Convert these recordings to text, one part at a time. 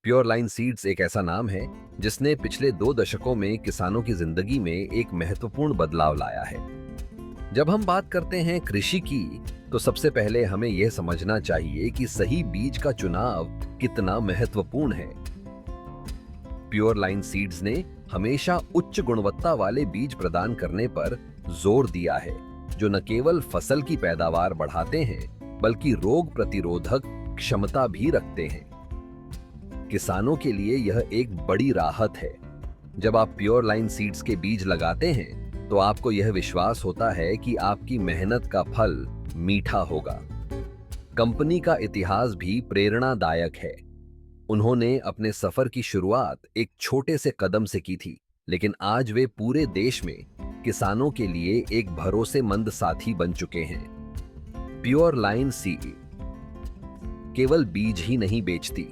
Pure line seeds एक ऐसा नाम है जिसने पिछले 2 दशकों में किसानों की जिंदगी में एक महत्वपूर्ण बदलाव लाया है। जब हम बात करते हैं कृषि की, तो सबसे पहले हमें यह समझना चाहिए कि सही बीज का चुनाव कितना महत्वपूर्ण है। प्योर लाइन सीड्स ने हमेशा उच्च गुणवत्ता वाले बीज प्रदान करने पर जोर दिया है, जो न केवल फसल की पैदावार बढ़ाते हैं, बल्कि रोग प्रतिरोधक क्षमता भी रखते हैं। किसानों के लिए यह एक बड़ी राहत है। जब आप प्योर लाइन सीड्स के बीज लगाते हैं, तो आपको यह विश्वास होता है कि आपकी मेहनत का फल मीठा होगा। कंपनी का इतिहास भी प्रेरणादायक है। उन्होंने अपने सफर की शुरुआत एक छोटे से कदम से की थी, लेकिन आज वे पूरे देश में किसानों के लिए एक भरोसेमंद साथी बन चुके हैं। प्योर लाइन सीड केवल बीज ही नहीं बेचती,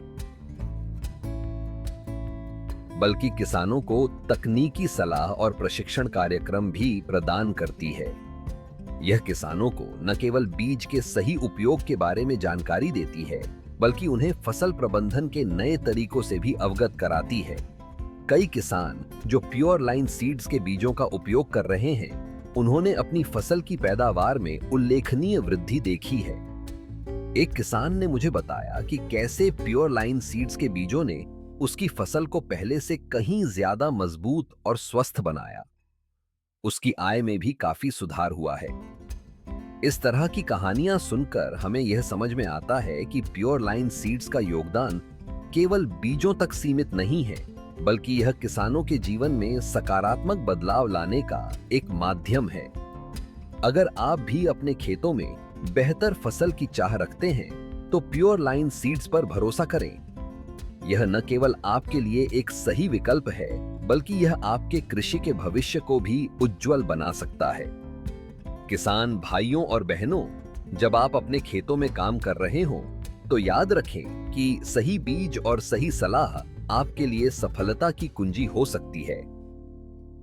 बल्कि किसानों को तकनीकी सलाह और प्रशिक्षण कार्यक्रम भी प्रदान करती है। यह किसानों को न केवल बीज के सही उपयोग के बारे में जानकारी देती है, बल्कि उन्हें फसल प्रबंधन के नए तरीकों से भी अवगत कराती है। कई किसान जो प्योर लाइन सीड्स के बीजों का उपयोग कर रहे हैं, उन्होंने अपनी फसल की पैदावार में उल्लेखनीय वृद्धि देखी है। एक किसान ने मुझे बताया कि कैसे प्योर लाइन सीड्स के बीजों ने उसकी फसल को पहले से कहीं ज्यादा मजबूत और स्वस्थ बनाया। उसकी आय में भी काफी सुधार हुआ है। इस तरह की कहानियां सुनकर हमें यह समझ में आता है कि प्योर लाइन सीड्स का योगदान केवल बीजों तक सीमित नहीं है, बल्कि यह किसानों के जीवन में सकारात्मक बदलाव लाने का एक माध्यम है। अगर आप भी अपने खेतों में बेहतर फसल की चाह रखते हैं, तो प्योर लाइन सीड्स पर भरोसा करें। यह न केवल आपके लिए एक सही विकल्प है, बल्कि यह आपके कृषि के भविष्य को भी उज्जवल बना सकता है। किसान भाइयों और बहनों, जब आप अपने खेतों में काम कर रहे हो, तो याद रखें कि सही बीज और सही सलाह आपके लिए सफलता की कुंजी हो सकती है।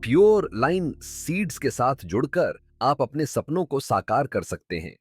प्योर लाइन सीड्स के साथ जुड़कर आप अपने सपनों को साकार कर सकते हैं।